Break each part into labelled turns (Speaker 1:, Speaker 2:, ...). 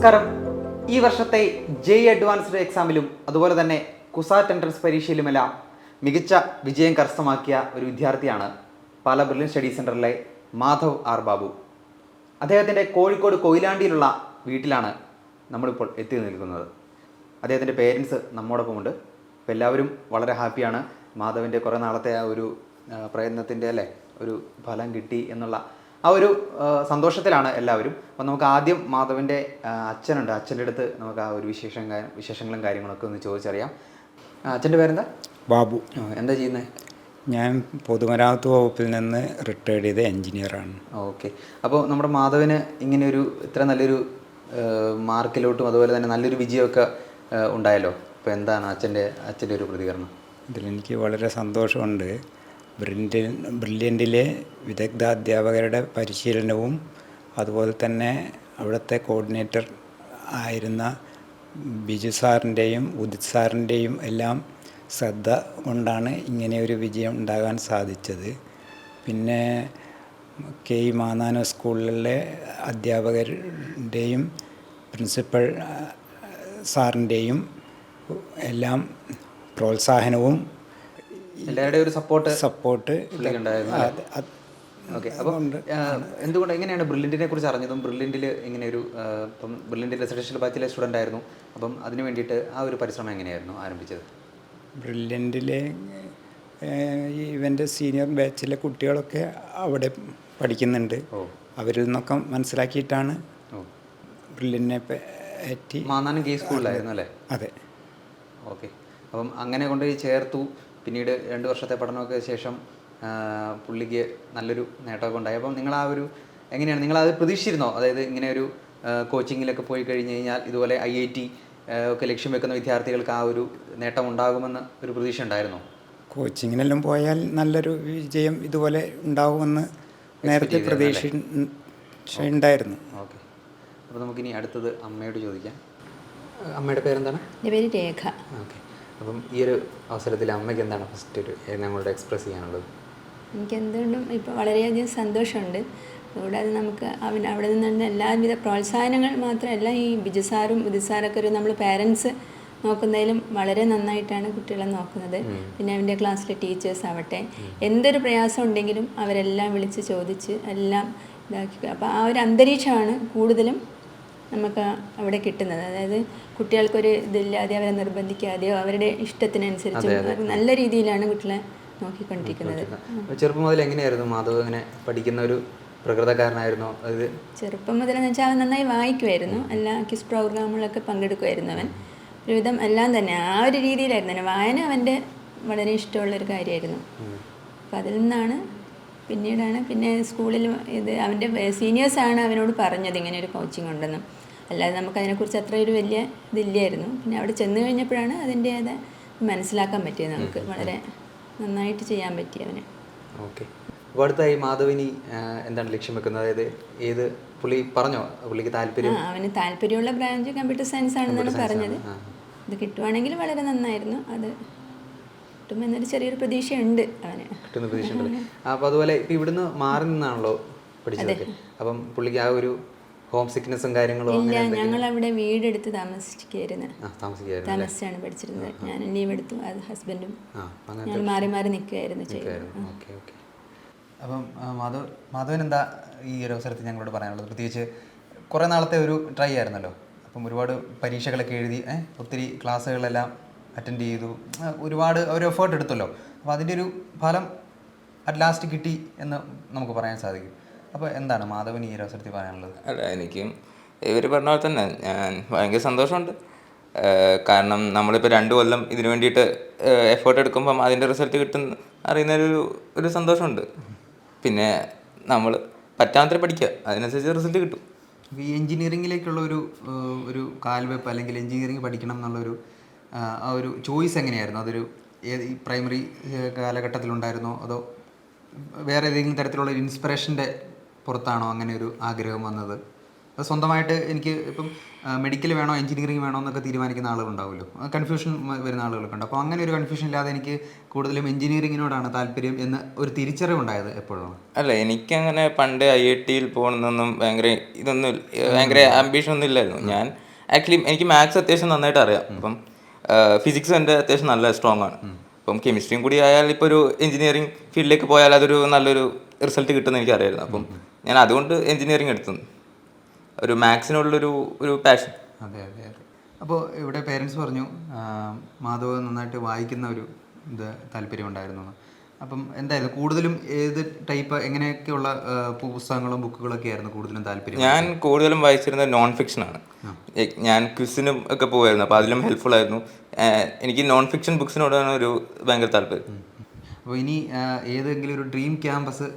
Speaker 1: നമസ്കാരം. ഈ വർഷത്തെ ജെഇ അഡ്വാൻസ്ഡ് എക്സാമിലും അതുപോലെ തന്നെ കുസാറ്റ് എൻട്രൻസ് പരീക്ഷയിലുമെല്ലാം മികച്ച വിജയം കരസ്ഥമാക്കിയ ഒരു വിദ്യാർത്ഥിയാണ് പാല ബ്രില്യൻ സ്റ്റഡി സെൻറ്ററിലെ മാധവ് ആർ ബാബു. അദ്ദേഹത്തിൻ്റെ കോഴിക്കോട് കൊയിലാണ്ടിയിലുള്ള വീട്ടിലാണ് നമ്മളിപ്പോൾ എത്തി നിൽക്കുന്നത്. അദ്ദേഹത്തിൻ്റെ പേരൻസ് നമ്മോടൊപ്പമുണ്ട്. അപ്പോൾ എല്ലാവരും വളരെ ഹാപ്പിയാണ്. മാധവിൻ്റെ കുറേ നാളത്തെ ആ ഒരു പ്രയത്നത്തിൻ്റെ ഒരു ഫലം കിട്ടി എന്നുള്ള ആ ഒരു സന്തോഷത്തിലാണ് എല്ലാവരും. അപ്പോൾ നമുക്ക് ആദ്യം മാധവിൻ്റെ അച്ഛനുണ്ട്. അച്ഛൻ്റെ അടുത്ത് നമുക്ക് ആ ഒരു വിശേഷങ്ങളും കാര്യങ്ങളൊക്കെ ഒന്ന് ചോദിച്ചറിയാം. അച്ഛൻ്റെ പേരെന്താ?
Speaker 2: ബാബു.
Speaker 1: എന്താ ചെയ്യുന്നത്?
Speaker 2: ഞാൻ പൊതുമരാമത്ത് വകുപ്പിൽ നിന്ന് റിട്ടയർഡ് ചെയ്ത എൻജിനീയറാണ്.
Speaker 1: ഓക്കെ. അപ്പോൾ നമ്മുടെ മാധവിന് ഇങ്ങനെയൊരു ഇത്ര നല്ലൊരു മാർക്കിലോട്ടും അതുപോലെ തന്നെ നല്ലൊരു വിജയമൊക്കെ ഉണ്ടായല്ലോ. അപ്പോൾ എന്താണ് അച്ഛൻ്റെ ഒരു പ്രതികരണം?
Speaker 2: ഇതിലെനിക്ക് വളരെ സന്തോഷമുണ്ട്. ബ്രില്യൻറ്റിലെ വിദഗ്ധ അധ്യാപകരുടെ പരിശീലനവും അതുപോലെ തന്നെ അവിടുത്തെ കോർഡിനേറ്റർ ആയിരുന്ന ബിജു സാറിൻ്റെയും ഉദിത് സാറിൻ്റെയും എല്ലാം ശ്രദ്ധ കൊണ്ടാണ് ഇങ്ങനെയൊരു വിജയം ഉണ്ടാകാൻ സാധിച്ചത്. പിന്നെ കെ ഇ മാന്നാനം സ്കൂളിലെ അധ്യാപകരുടെയും പ്രിൻസിപ്പൽ സാറിൻ്റെയും എല്ലാം പ്രോത്സാഹനവും
Speaker 1: എല്ലാവരുടെയും ഒരു സപ്പോർട്ട്
Speaker 2: ഉണ്ടായിരുന്നു.
Speaker 1: ഓക്കെ. അപ്പം എന്തുകൊണ്ട് എങ്ങനെയാണ് ബ്രില്യൻറ്റിനെ കുറിച്ച് അറിഞ്ഞതും ബ്രില്യൻറ്റിൽ ഇങ്ങനെ ഒരു ഇപ്പം ബ്രില്യൻറ്റ് റെസിഡൻഷ്യൽ ബാച്ചിലെ സ്റ്റുഡൻ്റ് ആയിരുന്നു. അപ്പം അതിന് വേണ്ടിയിട്ട് ആ ഒരു പരിശ്രമം എങ്ങനെയായിരുന്നു ആരംഭിച്ചത്?
Speaker 2: ബ്രില്യൻറ്റിലെ ഇവൻ്റെ സീനിയർ ബാച്ചിലെ കുട്ടികളൊക്കെ അവിടെ പഠിക്കുന്നുണ്ട്. അവരിൽ നിന്നൊക്കെ മനസ്സിലാക്കിയിട്ടാണ് ബ്രില്യൻറ്റിനെ പറ്റി.
Speaker 1: മാന്നാനം കെ സ്കൂളിലായിരുന്നു അല്ലേ?
Speaker 2: അതെ.
Speaker 1: ഓക്കെ. അപ്പം അങ്ങനെ കൊണ്ട് ചേർത്തു. പിന്നീട് 2 വർഷത്തെ പഠനമൊക്കെ ശേഷം പുള്ളിക്ക് നല്ലൊരു നേട്ടമൊക്കെ ഉണ്ടായി. അപ്പം നിങ്ങൾ ആ ഒരു എങ്ങനെയാണ് നിങ്ങളത് പ്രതീക്ഷിച്ചിരുന്നോ? അതായത് ഇങ്ങനെ ഒരു കോച്ചിങ്ങിലൊക്കെ പോയി കഴിഞ്ഞ് കഴിഞ്ഞാൽ ഇതുപോലെ IIT ഒക്കെ ലക്ഷ്യം വെക്കുന്ന വിദ്യാർത്ഥികൾക്ക് ആ ഒരു നേട്ടം ഉണ്ടാകുമെന്ന് ഒരു പ്രതീക്ഷ ഉണ്ടായിരുന്നോ?
Speaker 2: കോച്ചിങ്ങിനെല്ലാം പോയാൽ നല്ലൊരു വിജയം ഇതുപോലെ ഉണ്ടാകുമെന്ന് നേരത്തെ പ്രതീക്ഷ ഉണ്ടായിരുന്നു.
Speaker 1: ഓക്കെ. അപ്പോൾ നമുക്കിനി അടുത്തത് അമ്മയോട് ചോദിക്കാം. അമ്മയുടെ പേരെന്താണ്?
Speaker 3: എൻ്റെ പേര് രേഖ.
Speaker 1: ഓക്കെ. അപ്പം ഈ ഒരു അവസരത്തിൽ അമ്മയ്ക്ക് എന്താണ് ഫസ്റ്റ് ഞങ്ങളോട് എക്സ്പ്രസ് ചെയ്യാനുള്ളത്?
Speaker 3: എനിക്ക് എന്തുകൊണ്ടും ഇപ്പോൾ വളരെയധികം സന്തോഷമുണ്ട്. കൂടാതെ നമുക്ക് അവിടെ നിന്നുള്ള എല്ലാവിധ പ്രോത്സാഹനങ്ങൾ മാത്രമല്ല, ഈ ബിജു സാറും ഉദിത് സാറൊക്കെ ഒരു നമ്മൾ പാരൻസ് നോക്കുന്നതിലും വളരെ നന്നായിട്ടാണ് കുട്ടികളെ നോക്കുന്നത്. പിന്നെ അവൻ്റെ ക്ലാസ്സിലെ ടീച്ചേഴ്സ് ആവട്ടെ, എന്തൊരു പ്രയാസം ഉണ്ടെങ്കിലും അവരെല്ലാം വിളിച്ച് ചോദിച്ച് എല്ലാം ഇതാക്കി. അപ്പോൾ ആ ഒരു അന്തരീക്ഷമാണ് കൂടുതലും നമുക്ക് അവിടെ കിട്ടുന്നത്. അതായത് കുട്ടികൾക്കൊരു ഇതില്ലാതെ അവരെ നിർബന്ധിക്കാതെയോ അവരുടെ ഇഷ്ടത്തിനനുസരിച്ചും നല്ല രീതിയിലാണ് കുട്ടികളെ നോക്കിക്കൊണ്ടിരിക്കുന്നത്.
Speaker 1: ചെറുപ്പം മുതൽ എങ്ങനെയായിരുന്നു മാധവ് ഇങ്ങനെ പഠിക്കുന്ന ഒരു പ്രകൃതക്കാരനായിരുന്നോ? അത്
Speaker 3: ചെറുപ്പം മുതലെന്ന് വെച്ചാൽ അവൻ നന്നായി വായിക്കുമായിരുന്നു. എല്ലാ ക്വിസ് പ്രോഗ്രാമുകളൊക്കെ പങ്കെടുക്കുമായിരുന്നു. അവൻ ഒരുവിധം എല്ലാം തന്നെ ആ ഒരു രീതിയിലായിരുന്നു. തന്നെ വായന അവൻ്റെ വളരെ ഇഷ്ടമുള്ളൊരു കാര്യമായിരുന്നു. അപ്പം അതിൽ നിന്നാണ് പിന്നെ സ്കൂളിൽ അവൻ്റെ സീനിയേഴ്സാണ് അവനോട് പറഞ്ഞത് ഇങ്ങനെ ഒരു കോച്ചിങ് ഉണ്ടെന്നും. അല്ലാതെ നമുക്കതിനെക്കുറിച്ച് അത്ര ഒരു വലിയ ഇതില്ലായിരുന്നു. പിന്നെ അവിടെ ചെന്ന് കഴിഞ്ഞപ്പോഴാണ് അതിൻ്റേത് മനസ്സിലാക്കാൻ പറ്റിയത്. നമുക്ക് വളരെ നന്നായിട്ട് ചെയ്യാൻ പറ്റി അവന്.
Speaker 1: ഓക്കെ. അപ്പോൾ അടുത്തായി മാധവിനി എന്താണ് ലക്ഷ്യം വെക്കുന്നത്? അതായത് ഏത് പുള്ളി പറഞ്ഞോ പുള്ളിക്ക് താല്പര്യം?
Speaker 3: അവന് താല്പര്യമുള്ള ബ്രാഞ്ച് കമ്പ്യൂട്ടർ സയൻസ് ആണെന്നാണ് പറഞ്ഞത്. ഇത് കിട്ടുവാണെങ്കിൽ വളരെ നന്നായിരുന്നു. അത് എന്നൊരു ചെറിയൊരു പ്രതീക്ഷയുണ്ട് അവന്.
Speaker 1: കിട്ടുന്ന പ്രതീക്ഷയുണ്ട്. അപ്പോൾ അതുപോലെ ഇപ്പം ഇവിടുന്ന് മാറി നിന്നാണല്ലോ പഠിച്ചത്. അപ്പം പുള്ളിക്ക് ആ ഒരു ഹോം സിക്നെസ്സും കാര്യങ്ങളും?
Speaker 3: ഇല്ല, ഞങ്ങൾ അവിടെ വീടെടുത്ത് താമസിച്ചാണ് പഠിച്ചിരുന്നത്. ഞാൻ ലീവ് എടുത്തു, അത് ഹസ്ബൻഡും ഞങ്ങൾ മാറി മാറി നിൽക്കുകയായിരുന്നു ചെയ്യുന്നത്.
Speaker 1: ഓക്കെ. ഓക്കെ. അപ്പം മാധവൻ എന്താ ഈ ഒരു അവസരത്തിൽ ഞങ്ങളോട് പറയാനുള്ളത്? പ്രത്യേകിച്ച് കുറേ നാളത്തെ ഒരു ട്രൈ ആയിരുന്നല്ലോ. അപ്പം ഒരുപാട് പരീക്ഷകളൊക്കെ എഴുതി ഒത്തിരി ക്ലാസ്സുകളെല്ലാം അറ്റൻഡ് ചെയ്തു, ഒരുപാട് ഒരു എഫേർട്ട് എടുത്തല്ലോ. അപ്പോൾ അതിൻ്റെ ഒരു ഫലം അറ്റ് ലാസ്റ്റ് കിട്ടി എന്ന് നമുക്ക് പറയാൻ സാധിക്കും. അപ്പോൾ എന്താണ് മാധവന് ഈ ഒരു അവസരത്തിൽ പറയാനുള്ളത്?
Speaker 4: അല്ല, എനിക്കും ഇവർ പറഞ്ഞ പോലെ തന്നെ ഞാൻ ഭയങ്കര സന്തോഷമുണ്ട്. കാരണം നമ്മളിപ്പോൾ 2 കൊല്ലം ഇതിനു വേണ്ടിയിട്ട് എഫേർട്ട് എടുക്കുമ്പം അതിൻ്റെ റിസൾട്ട് കിട്ടുന്ന അറിയുന്നൊരു സന്തോഷമുണ്ട്. പിന്നെ നമ്മൾ പറ്റാത്ര പഠിക്കുക, അതിനനുസരിച്ച് റിസൾട്ട് കിട്ടും.
Speaker 1: ഈ എൻജിനീയറിങ്ങിലേക്കുള്ള ഒരു കാൽവെപ്പ് അല്ലെങ്കിൽ എൻജിനീയറിങ് പഠിക്കണം എന്നുള്ളൊരു ആ ഒരു ചോയ്സ് എങ്ങനെയായിരുന്നു? അതൊരു ഈ പ്രൈമറി കാലഘട്ടത്തിലുണ്ടായിരുന്നോ അതോ വേറെ ഏതെങ്കിലും തരത്തിലുള്ള ഒരു ഇൻസ്പിറേഷൻ്റെ പുറത്താണോ അങ്ങനെ ഒരു ആഗ്രഹം വന്നത്? അപ്പോൾ സ്വന്തമായിട്ട് എനിക്ക് ഇപ്പം മെഡിക്കൽ വേണോ എഞ്ചിനീയറിംഗ് വേണോ എന്നൊക്കെ തീരുമാനിക്കുന്ന ആളുകളുണ്ടാവുമല്ലോ, കൺഫ്യൂഷൻ വരുന്ന ആളുകളൊക്കെ ഉണ്ട്. അപ്പോൾ അങ്ങനെ ഒരു കൺഫ്യൂഷൻ ഇല്ലാതെ എനിക്ക് കൂടുതലും എഞ്ചിനീയറിങ്ങിനോടാണ് താല്പര്യം എന്ന് ഒരു തിരിച്ചറിവുണ്ടായത് എപ്പോഴാണ്?
Speaker 4: അല്ല, എനിക്കങ്ങനെ പണ്ട് IIT-യിൽ പോകണമെന്നൊന്നും ഭയങ്കര ആംബിഷൻ ഒന്നും ഇല്ലായിരുന്നു. ഞാൻ ആക്ച്വലി എനിക്ക് മാത്സ് അത്യാവശ്യം നന്നായിട്ട് അറിയാം. അപ്പം ഫിസിക്സ് എൻ്റെ അത്യാവശ്യം നല്ല സ്ട്രോങ് ആണ്. അപ്പം കെമിസ്ട്രിയും കൂടി ആയാൽ ഇപ്പോൾ ഒരു എഞ്ചിനീയറിംഗ് ഫീൽഡിലേക്ക് പോയാൽ അതൊരു നല്ലൊരു റിസൾട്ട് കിട്ടുമെന്ന് എനിക്കറിയായിരുന്നു. അപ്പം ഞാൻ അതുകൊണ്ട് എഞ്ചിനീയറിംഗ് എടുത്തു. ഒരു മാത്സിനുള്ളൊരു പാഷൻ.
Speaker 1: അതെ അതെ അതെ. അപ്പോൾ ഇവിടെ പേരൻസ് പറഞ്ഞു മാധവ് നന്നായിട്ട് വായിക്കുന്ന ഒരു താല്പര്യം ഉണ്ടായിരുന്നു. അപ്പം എന്തായിരുന്നു കൂടുതലും ഏത് ടൈപ്പ് എങ്ങനെയൊക്കെയുള്ള പുസ്തകങ്ങളും ബുക്കുകളൊക്കെ ആയിരുന്നു കൂടുതലും താല്പര്യം?
Speaker 4: ഞാൻ കൂടുതലും വായിച്ചിരുന്നത് നോൺ ഫിക്ഷനാണ്. ഞാൻ ക്വിസിനും ഒക്കെ പോകുമായിരുന്നു, അപ്പോൾ അതിലും ഹെൽപ്ഫുൾ ആയിരുന്നു. എനിക്ക് നോൺ ഫിക്ഷൻ ബുക്സിനോടാണ് ഭയങ്കര താല്പര്യം.
Speaker 1: അപ്പോൾ ഇനി ഏതെങ്കിലും ഒരു ഡ്രീം ക്യാമ്പസ്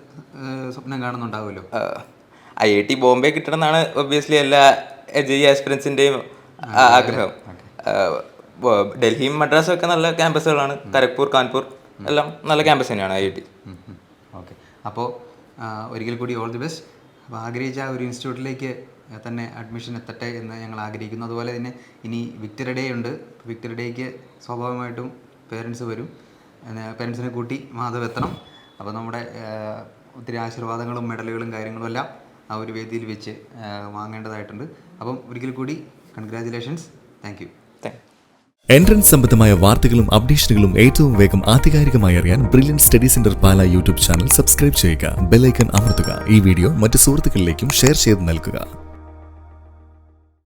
Speaker 1: സ്വപ്നം കാണുന്നുണ്ടാവുമല്ലോ?
Speaker 4: IIT ബോംബെ കിട്ടണമെന്നാണ് ഒബ്വിയസ്ലി എല്ലാ JEE ആസ്പിറൻസിൻ്റെയും ആഗ്രഹം. ഡൽഹിയും മദ്രാസും ഒക്കെ നല്ല ക്യാമ്പസുകളാണ്. ഖരഗ്പൂർ, കാൺപൂർ എല്ലാം നല്ല ക്യാമ്പസ് തന്നെയാണ് IIT.
Speaker 1: ഓക്കെ, അപ്പോൾ ഒരിക്കൽ കൂടി ഓൾ ദി ബെസ്റ്റ്. അപ്പോൾ ആഗ്രഹിച്ച ആ ഒരു ഇൻസ്റ്റിറ്റ്യൂട്ടിലേക്ക് തന്നെ അഡ്മിഷൻ എത്തട്ടെ എന്ന് ഞങ്ങൾ ആഗ്രഹിക്കുന്നു. അതുപോലെ തന്നെ ഇനി വിക്ടറി ഡേ ഉണ്ട്. വിക്ടറി ഡേക്ക് സ്വാഭാവികമായിട്ടും പേരൻസ് വരും. പേരൻസിനെ കൂട്ടി മാധവ് എത്തണം. അപ്പോൾ നമ്മുടെ ഒത്തിരി ആശീർവാദങ്ങളും മെഡലുകളും കാര്യങ്ങളും എല്ലാം ആ ഒരു വേദിയിൽ വെച്ച് വാങ്ങേണ്ടതായിട്ടുണ്ട്. അപ്പം ഒരിക്കൽ കൂടി കൺഗ്രാജുലേഷൻസ്. Thank you.
Speaker 5: എൻട്രൻസ് സംബന്ധമായ വാർത്തകളും അപ്ഡേഷനുകളും ഏറ്റവും വേഗം ആധികാരികമായി അറിയാൻ ബ്രില്യൻറ്റ് സ്റ്റഡി സെന്റർ പാല യൂട്യൂബ് ചാനൽ സബ്സ്ക്രൈബ് ചെയ്യുക. ബെൽ ഐക്കൺ അമർത്തുക. ഈ വീഡിയോ മറ്റ് സുഹൃത്തുക്കളിലേക്കും ഷെയർ ചെയ്ത് നൽകുക.